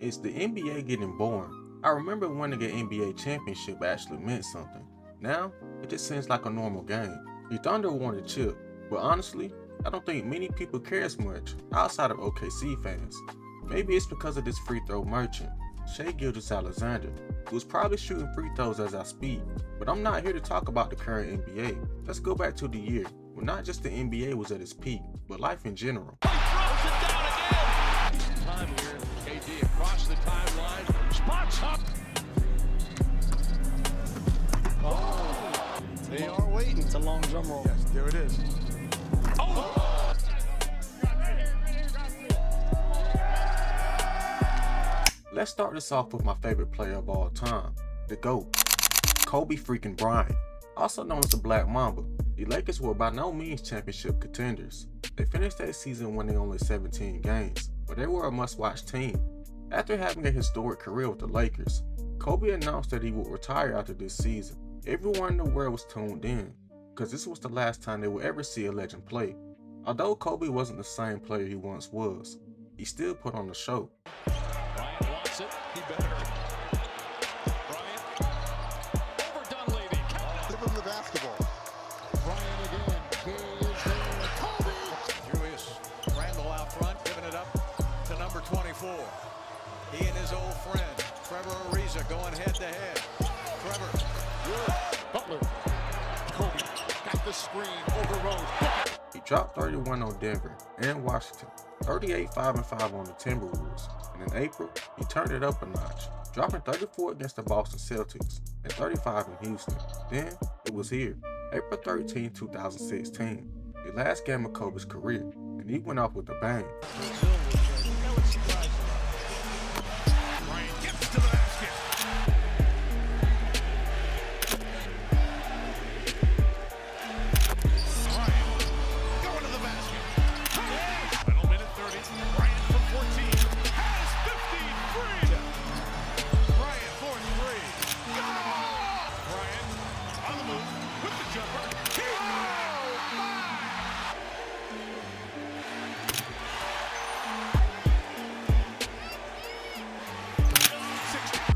Is the NBA getting boring? I remember winning an NBA championship actually meant something. Now, it just seems like a normal game. The Thunder won the chip, but honestly, I don't think many people care as much outside of OKC fans. Maybe it's because of this free throw merchant, Shai Gilgeous-Alexander, who's probably shooting free throws as I speak. But I'm not here to talk about the current NBA. Let's go back to the year when not just the NBA was at its peak, but life in general. Throws it down again. Time here. KD across the timeline. Spots up. Oh, they are waiting. It's a long drum roll. Yes, there it is. Oh! Let's start this off with my favorite player of all time, the GOAT, Kobe freaking Bryant, also known as the Black Mamba. The Lakers were by no means championship contenders. They finished that season winning only 17 games, but they were a must-watch team. After having a historic career with the Lakers, Kobe announced that he would retire after this season. Everyone in the world was tuned in, because this was the last time they would ever see a legend play. Although Kobe wasn't the same player he once was, he still put on the show. Bryant wants it. He better. Bryant. Overdone leaving. Give him the basketball. Bryant again. He is there. Kobe. Julius Randle out front, giving it up to number 24. He and his old friend, Trevor Ariza, going head to head. Trevor. Butler. Kobe got the screen over Rose. He dropped 31 on Denver and Washington, 38, 5-5 on the Timberwolves, and in April, he turned it up a notch, dropping 34 against the Boston Celtics and 35 in Houston. Then, it was here, April 13, 2016, the last game of Kobe's career, and he went off with a bang. Bryant gets to the basket. Bryant going to the basket. Final minute 30. Bryant from 14 has 53. Bryant for three. Bryant on the move with the jumper.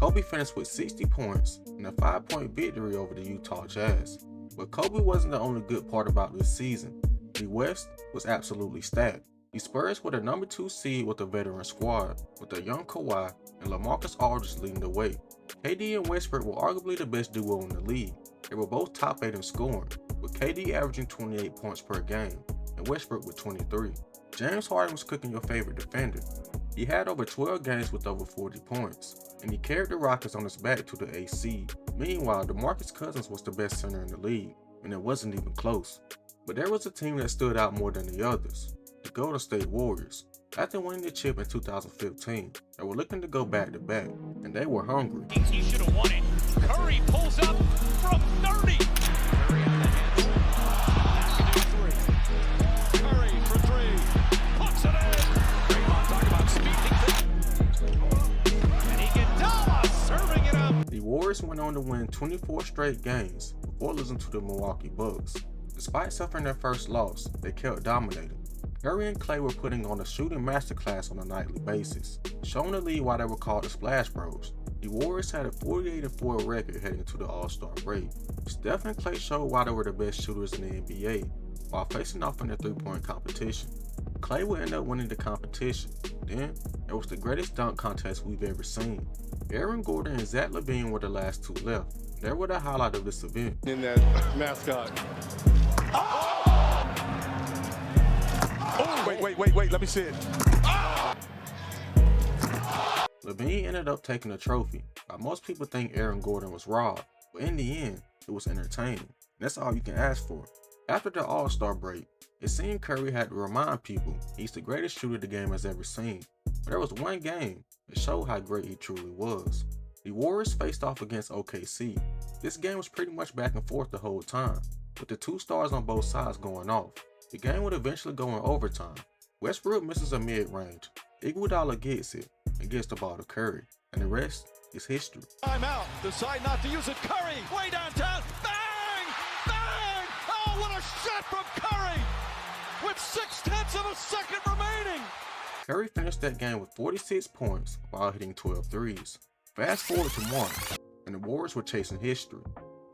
Kobe finished with 60 points and a 5-point victory over the Utah Jazz. But Kobe wasn't the only good part about this season. The West was absolutely stacked. The Spurs were the number 2 seed with a veteran squad, with a young Kawhi and LaMarcus Aldridge leading the way. KD and Westbrook were arguably the best duo in the league. They were both top 8 in scoring, with KD averaging 28 points per game and Westbrook with 23. James Harden was cooking your favorite defender. He had over 12 games with over 40 points, and he carried the Rockets on his back to the 8th seed. Meanwhile, DeMarcus Cousins was the best center in the league, and it wasn't even close. But there was a team that stood out more than the others, the Golden State Warriors. After winning the chip in 2015, they were looking to go back-to-back, and they were hungry. He should have won it. Curry pulls up from 30. Curry on the handle. Curry for three. Puts it in. Draymond talking about speeding. And Iguodala serving it up. The Warriors went on to win 24 straight games before losing to the Milwaukee Bucks. Despite suffering their first loss, they kept dominating. Curry and Klay were putting on a shooting masterclass on a nightly basis, showing the league why they were called the Splash Bros. The Warriors had a 48-4 record heading into the All-Star break. Steph and Klay showed why they were the best shooters in the NBA, while facing off in the three-point competition. Klay would end up winning the competition. Then, there was the greatest dunk contest we've ever seen. Aaron Gordon and Zach LaVine were the last two left. They were the highlight of this event. In that mascot. Oh, wait, let me see it. LaVine ended up taking the trophy, while most people think Aaron Gordon was robbed, but in the end, it was entertaining. That's all you can ask for. After the All-Star break, it seemed Curry had to remind people he's the greatest shooter the game has ever seen, but there was one game that showed how great he truly was. The Warriors faced off against OKC. This game was pretty much back and forth the whole time, with the two stars on both sides going off. The game would eventually go in overtime. Westbrook misses a mid-range. Iguodala gets it and gets the ball to Curry, and the rest is history. Timeout. Decide not to use it. Curry way downtown. Bang! Bang! Oh, what a shot from Curry! With 0.6 of a second remaining. Curry finished that game with 46 points while hitting 12 threes. Fast forward to March, and the Warriors were chasing history.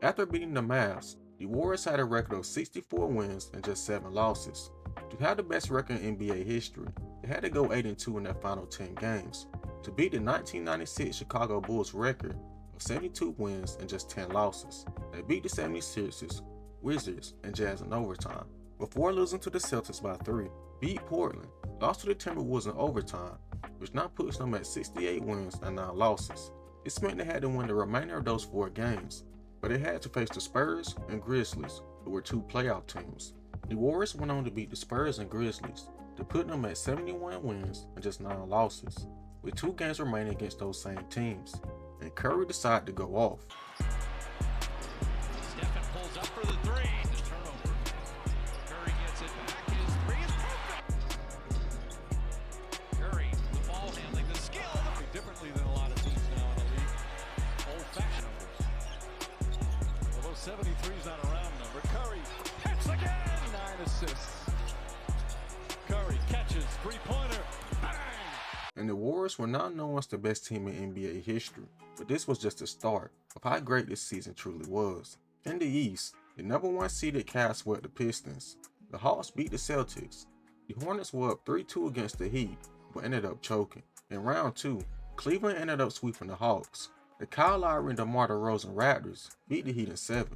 After beating the Mavs, the Warriors had a record of 64 wins and just 7 losses. To have the best record in NBA history, they had to go 8-2 in their final 10 games. To beat the 1996 Chicago Bulls record of 72 wins and just 10 losses, they beat the 76ers, Wizards, and Jazz in overtime, before losing to the Celtics by 3, beat Portland, lost to the Timberwolves in overtime, which now puts them at 68 wins and 9 losses. This meant they had to win the remainder of those 4 games, but they had to face the Spurs and Grizzlies, who were 2 playoff teams. The Warriors went on to beat the Spurs and Grizzlies to put them at 71 wins and just 9 losses, with 2 games remaining against those same teams, and Curry decided to go off. Stephen pulls up for the three. The turnover. Curry gets it back. His three is perfect. Curry, the ball handling, the skill. Differently than a lot of teams now in the league. Old-fashioned numbers. Although 73 is not a round number. Curry hits again. 9 assists. Curry catches, three-pointer. Bang! And the Warriors were now known as the best team in NBA history, but this was just the start of how great this season truly was. In the East, the number 1 seeded Cavs swept the Pistons. The Hawks beat the Celtics. The Hornets were up 3-2 against the Heat, but ended up choking. In round 2, Cleveland ended up sweeping the Hawks. The Kyle Lowry and DeMar DeRozan Raptors beat the Heat in 7.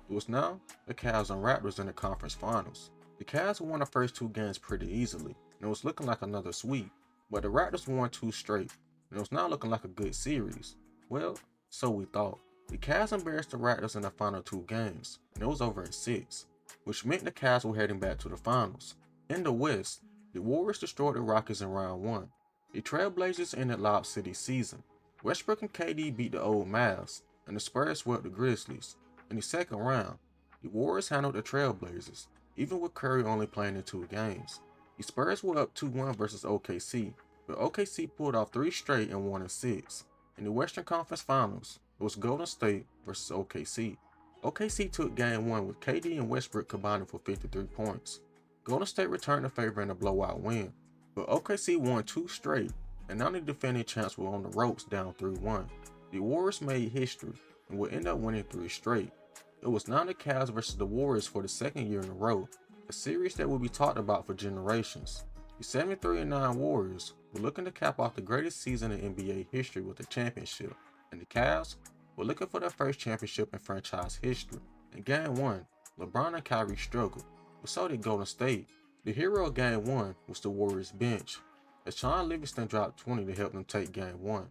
It was now the Cavs and Raptors in the conference finals. The Cavs won the first 2 games pretty easily, and it was looking like another sweep. But the Raptors won 2 straight, and it was now looking like a good series. Well, so we thought. The Cavs embarrassed the Raptors in the final 2 games, and it was over in 6, which meant the Cavs were heading back to the finals. In the West, the Warriors destroyed the Rockets in round 1. The Trailblazers ended Lob City's season. Westbrook and KD beat the old Mavs, and the Spurs swept the Grizzlies. In the second round, the Warriors handled the Trailblazers, even with Curry only playing in 2 games. The Spurs were up 2-1 versus OKC, but OKC pulled off 3 straight and won in 6. In the Western Conference Finals, it was Golden State versus OKC. OKC took game 1 with KD and Westbrook combining for 53 points. Golden State returned the favor in a blowout win, but OKC won 2 straight, and now the defending champs were on the ropes down 3-1. The Warriors made history and would end up winning 3 straight. It was now the Cavs versus the Warriors for the 2nd year in a row, a series that will be talked about for generations. The 73-9 Warriors were looking to cap off the greatest season in NBA history with a championship, and the Cavs were looking for their first championship in franchise history. In Game 1, LeBron and Kyrie struggled, but so did Golden State. The hero of Game 1 was the Warriors bench, as Sean Livingston dropped 20 to help them take Game 1.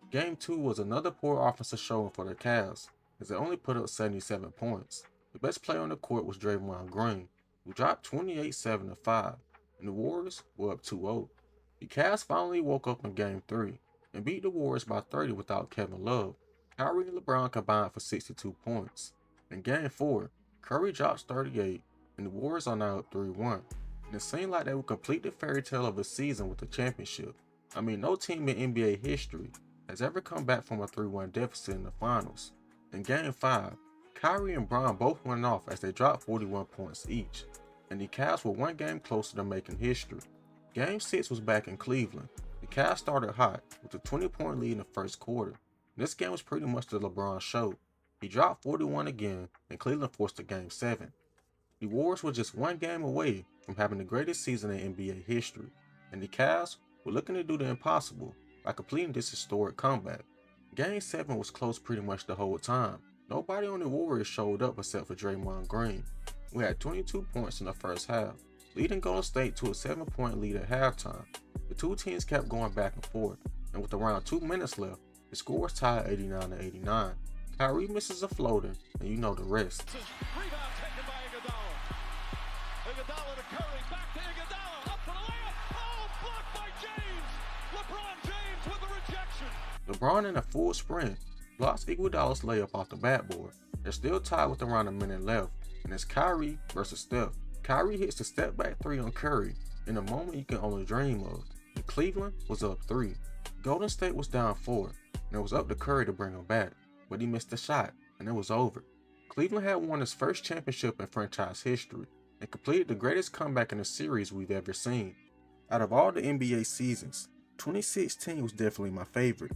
Game 2 was another poor offensive showing for the Cavs, as they only put up 77 points. The best player on the court was Draymond Green, who dropped 28-7-5, and the Warriors were up 2-0. The Cavs finally woke up in Game 3 and beat the Warriors by 30 without Kevin Love. Kyrie and LeBron combined for 62 points. In Game 4, Curry drops 38, and the Warriors are now up 3-1. And it seemed like they would complete the fairy tale of a season with a championship. I mean, no team in NBA history has ever come back from a 3-1 deficit in the finals. In Game 5, Kyrie and Bron both went off as they dropped 41 points each, and the Cavs were 1 game closer to making history. Game 6 was back in Cleveland. The Cavs started hot with a 20-point lead in the first quarter. This game was pretty much the LeBron show. He dropped 41 again, and Cleveland forced a Game 7. The Warriors were just 1 game away from having the greatest season in NBA history, and the Cavs were looking to do the impossible by completing this historic comeback. Game 7 was close pretty much the whole time. Nobody on the Warriors showed up except for Draymond Green, who had 22 points in the first half, leading Golden State to a 7-point lead at halftime. The 2 teams kept going back and forth, and with around 2 minutes left, the score was tied 89-89. Kyrie misses a floater, and you know the rest. Rebound taken by Iguodala. Iguodala to Curry, back to Iguodala, up for the layup. Oh, blocked by James. LeBron James with the rejection. LeBron in a full sprint blocks Iguodala's layup off the backboard. They're still tied with around a minute left, and it's Kyrie versus Steph. Kyrie hits the step back 3 on Curry in a moment you can only dream of, and Cleveland was up 3. Golden State was down 4, and it was up to Curry to bring him back, but he missed the shot, and it was over. Cleveland had won its first championship in franchise history, and completed the greatest comeback in a series we've ever seen. Out of all the NBA seasons, 2016 was definitely my favorite.